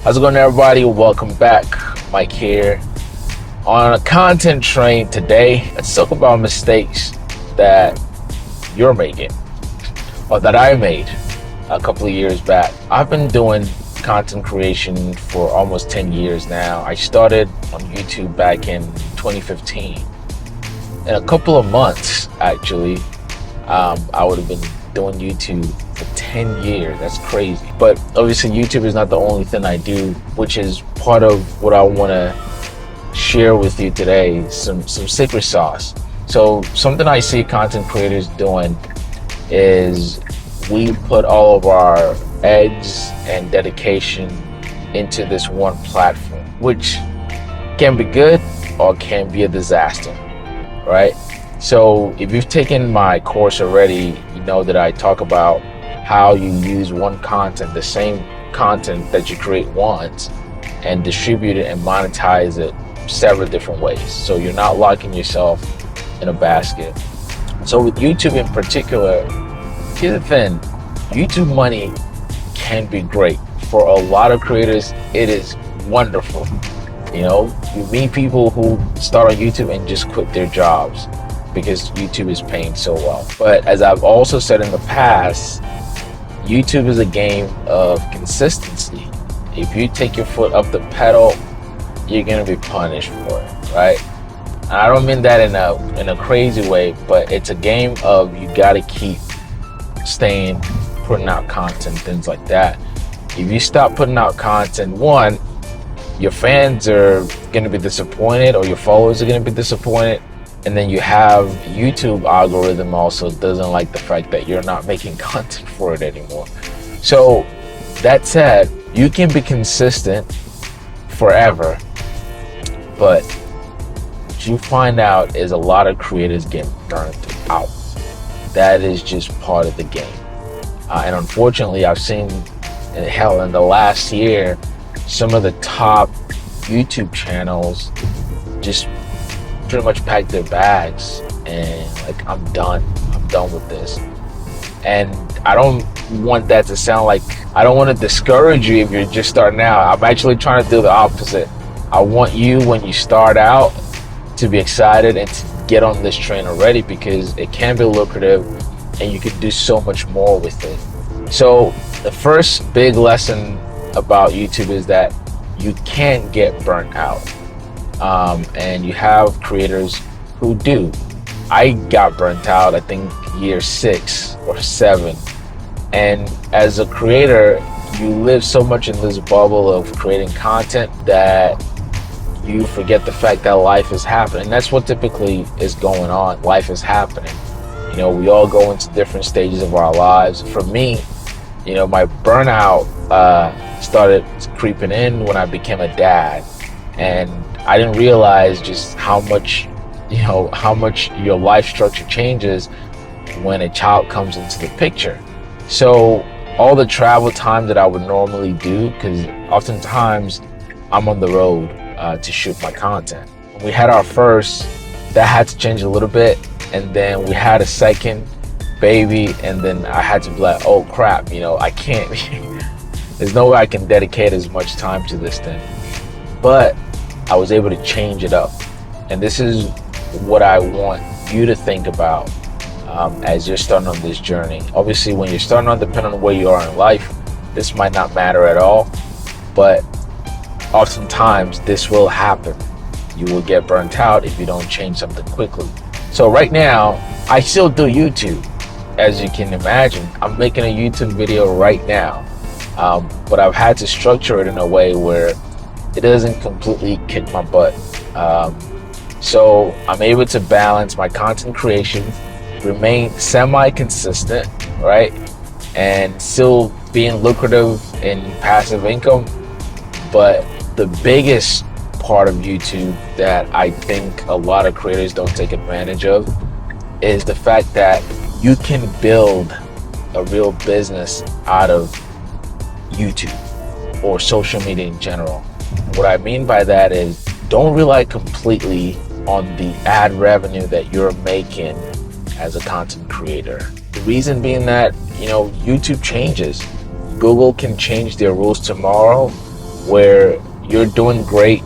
How's it going, everybody? Welcome back. Mike here on a content train today. Let's talk about mistakes that you're making or that I made a couple of years back. I've been doing content creation for almost 10 years now. I started on YouTube back in 2015. In a couple of months, actually, I would have been doing YouTube for 10 years. That's crazy. But obviously YouTube is not the only thing I do, which is part of what I want to share with you today, some secret sauce. So something I see content creators doing is we put all of our eggs and dedication into this one platform, which can be good or can be a disaster, right? So if you've taken my course already, you know that I talk about how you use one content, the same content that you create once, and distribute it and monetize it several different ways. So you're not locking yourself in a basket. So with YouTube in particular, here's the thing, YouTube money can be great. For a lot of creators, it is wonderful. You know, you meet people who start on YouTube and just quit their jobs because YouTube is paying so well. But as I've also said in the past, YouTube is a game of consistency. If you take your foot off the pedal, you're gonna be punished for it, right? And I don't mean that in a crazy way, but it's a game of you gotta keep staying, putting out content, things like that. If you stop putting out content, one, your fans are gonna be disappointed, or your followers are gonna be disappointed. And then you have YouTube algorithm also doesn't like the fact that you're not making content for it anymore. So that said, you can be consistent forever, but what you find out is a lot of creators get burnt out. That is just part of the game. And unfortunately, I've seen, in the last year, some of the top YouTube channels just pretty much pack their bags and like, I'm done with this. And I don't want that to sound like, I don't want to discourage you if you're just starting out. I'm actually trying to do the opposite. I want you, when you start out, to be excited and to get on this train already, because it can be lucrative and you can do so much more with it. So the first big lesson about YouTube is that you can't get burnt out. And you have creators who do. I got burnt out, I think year 6 or 7. And as a creator, you live so much in this bubble of creating content that you forget the fact that life is happening. That's what typically is going on. Life is happening. You know, we all go into different stages of our lives. For me, you know, my burnout started creeping in when I became a dad. And I didn't realize just how much your life structure changes when a child comes into the picture. So all the travel time that I would normally do, because oftentimes I'm on the road to shoot my content. When we had our first, that had to change a little bit. And then we had a second baby, and then I had to be like, oh crap, you know, I can't, there's no way I can dedicate as much time to this thing. But I was able to change it up. And this is what I want you to think about as you're starting on this journey. Obviously, when you're starting on, depending on where you are in life, this might not matter at all, but oftentimes this will happen. You will get burnt out if you don't change something quickly. So right now, I still do YouTube. As you can imagine, I'm making a YouTube video right now, but I've had to structure it in a way where it doesn't completely kick my butt. So I'm able to balance my content creation, remain semi-consistent, right? And still being lucrative in passive income. But the biggest part of YouTube that I think a lot of creators don't take advantage of is the fact that you can build a real business out of YouTube or social media in general. What I mean by that is, don't rely completely on the ad revenue that you're making as a content creator. The reason being that, you know, YouTube changes. Google can change their rules tomorrow. where you're doing great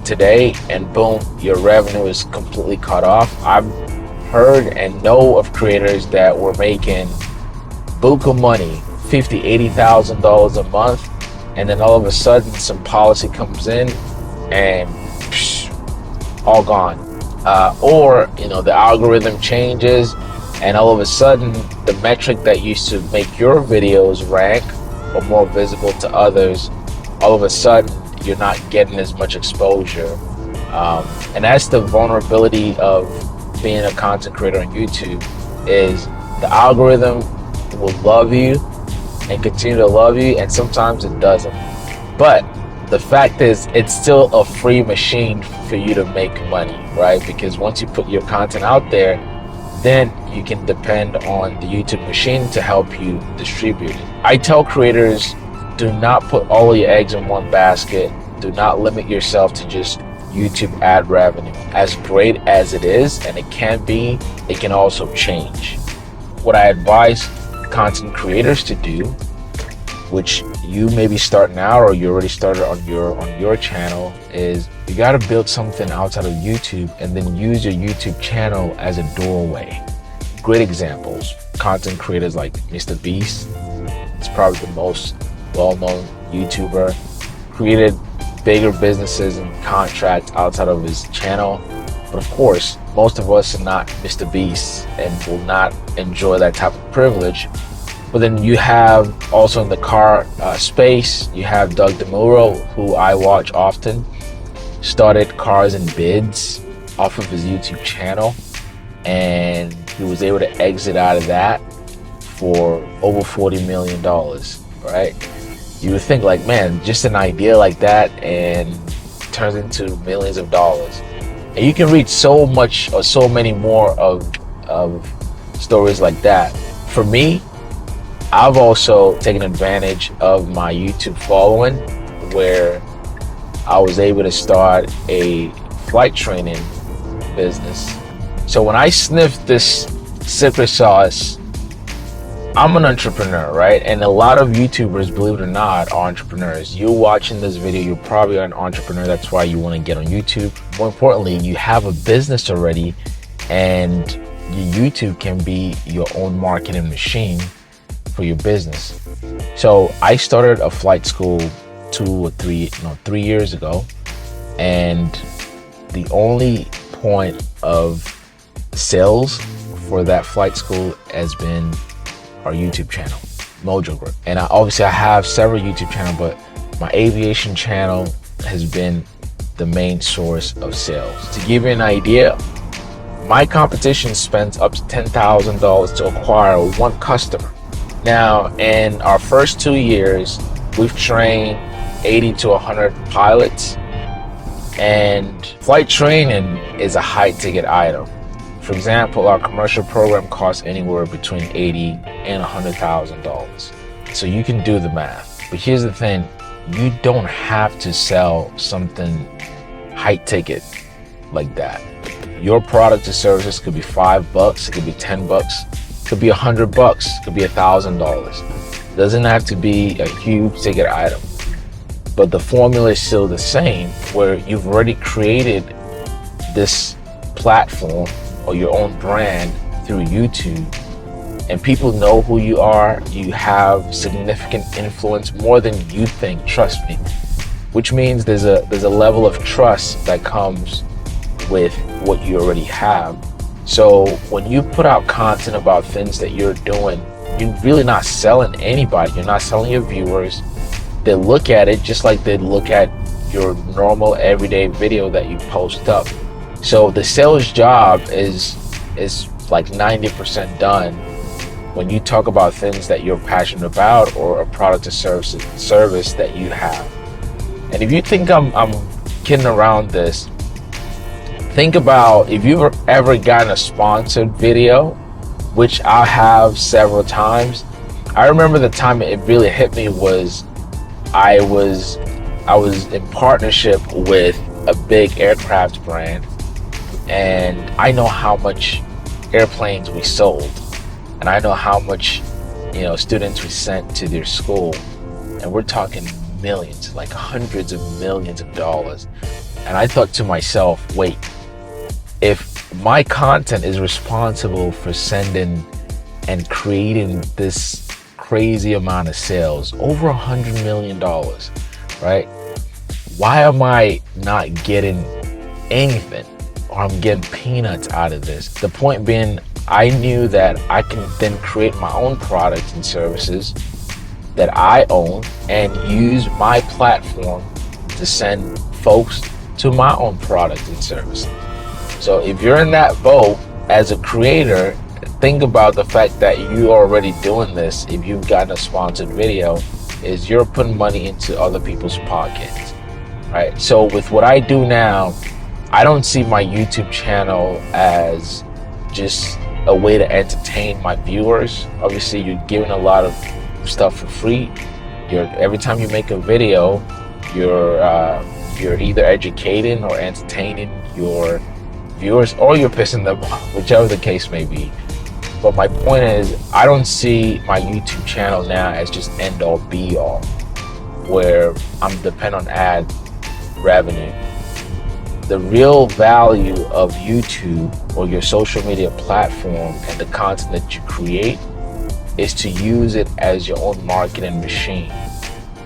today and boom, your revenue is completely cut off. I've heard and know of creators that were making buku money, $50,000, $80,000 a month, and then all of a sudden some policy comes in and all gone. Or the algorithm changes and all of a sudden the metric that used to make your videos rank or more visible to others, all of a sudden you're not getting as much exposure. And that's the vulnerability of being a content creator on YouTube, is the algorithm will love you and continue to love you, and sometimes it doesn't. But the fact is, it's still a free machine for you to make money, right? Because once you put your content out there, then you can depend on the YouTube machine to help you distribute it. I tell creators, do not put all your eggs in one basket. Do not limit yourself to just YouTube ad revenue. As great as it is, and it can be, it can also change. What I advise content creators to do, which you may be starting out or you already started on your channel, is you got to build something outside of YouTube and then use your YouTube channel as a doorway. Great examples, content creators like Mr. Beast. It's probably the most well-known YouTuber, created bigger businesses and contracts outside of his channel. But of course, most of us are not Mr. Beast and will not enjoy that type of privilege. But then you have also in the car space, you have Doug DeMuro, who I watch often, started Cars and Bids off of his YouTube channel, and he was able to exit out of that for over $40 million, right? You would think like, man, just an idea like that and turns into millions of dollars. And you can read so much or so many more of stories like that. For me, I've also taken advantage of my YouTube following, where I was able to start a flight training business. So when I sniffed this secret sauce, I'm an entrepreneur, right? And a lot of YouTubers, believe it or not, are entrepreneurs. You're watching this video, you're probably an entrepreneur. That's why you want to get on YouTube. More importantly, you have a business already, and your YouTube can be your own marketing machine for your business. So I started a flight school 3 years ago, and the only point of sales for that flight school has been our YouTube channel, Mojo Group. And obviously I have several YouTube channels, but my aviation channel has been the main source of sales. To give you an idea, my competition spends up to $10,000 to acquire one customer. Now, in our first 2 years, we've trained 80 to 100 pilots, and flight training is a high ticket item. For example, our commercial program costs anywhere between $80,000 and $100,000. So you can do the math. But here's the thing, you don't have to sell something high ticket like that. Your product or services could be $5, it could be $10, it could be $100, it could be $1,000. It doesn't have to be a huge ticket item. But the formula is still the same, where you've already created this platform or your own brand through YouTube, and people know who you are. You have significant influence, more than you think, trust me. Which means there's a level of trust that comes with what you already have. So when you put out content about things that you're doing, you're really not selling anybody. You're not selling your viewers. They look at it just like they look at your normal everyday video that you post up. So the sales job is like 90% done when you talk about things that you're passionate about, or a product or service that you have. And if you think I'm kidding around this, think about if you've ever gotten a sponsored video, which I have several times. I remember the time it really hit me was I was in partnership with a big aircraft brand, and I know how much airplanes we sold, and I know how much students we sent to their school, and we're talking millions, like hundreds of millions of dollars. And I thought to myself, wait, if my content is responsible for sending and creating this crazy amount of sales, over $100 million, right? Why am I not getting anything, or I'm getting peanuts out of this? The point being, I knew that I can then create my own products and services that I own and use my platform to send folks to my own product and service. So if you're in that boat as a creator, think about the fact that you're already doing this. If you've gotten a sponsored video, is you're putting money into other people's pockets, right? So with what I do now, I don't see my YouTube channel as just a way to entertain my viewers. Obviously, you're giving a lot of stuff for free. Every time you make a video, you're either educating or entertaining your viewers, or you're pissing them off, whichever the case may be. But my point is, I don't see my YouTube channel now as just end all be all, where I'm dependent on ad revenue. The real value of YouTube or your social media platform and the content that you create is to use it as your own marketing machine.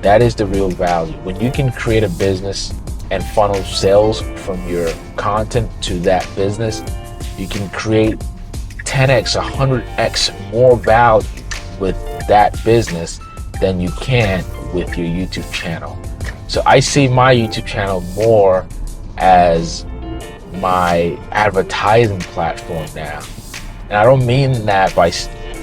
That is the real value. When you can create a business and funnel sales from your content to that business, you can create 10x, 100x more value with that business than you can with your YouTube channel. So I see my YouTube channel more as my advertising platform now. And I don't mean that by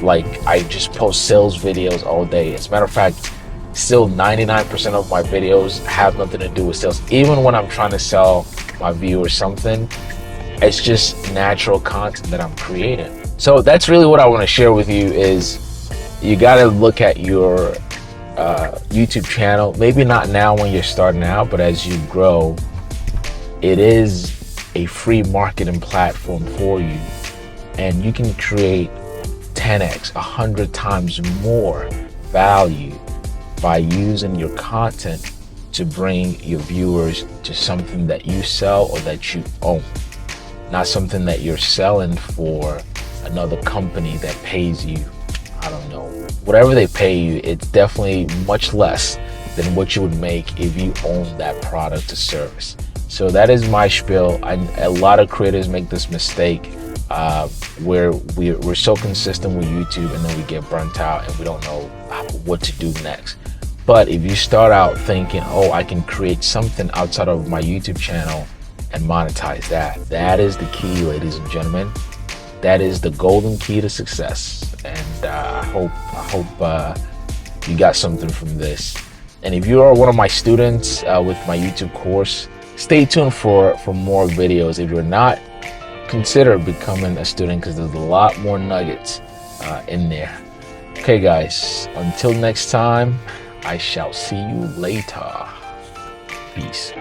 like I just post sales videos all day. As a matter of fact, still 99% of my videos have nothing to do with sales. Even when I'm trying to sell my viewers something, it's just natural content that I'm creating. So that's really what I want to share with you is you got to look at your YouTube channel. Maybe not now when you're starting out, but as you grow, it is a free marketing platform for you. And you can create 10x, 100 times more value by using your content to bring your viewers to something that you sell or that you own, not something that you're selling for another company that pays you, I don't know, whatever they pay you. It's definitely much less than what you would make if you own that product or service. So that is my spiel. A lot of creators make this mistake where we're so consistent with YouTube and then we get burnt out and we don't know what to do next. But if you start out thinking, oh, I can create something outside of my YouTube channel and monetize that, that is the key, ladies and gentlemen. That is the golden key to success. And I hope you got something from this. And if you are one of my students with my YouTube course, stay tuned for more videos. If you're not, consider becoming a student because there's a lot more nuggets in there. Okay, guys, until next time, I shall see you later. Peace.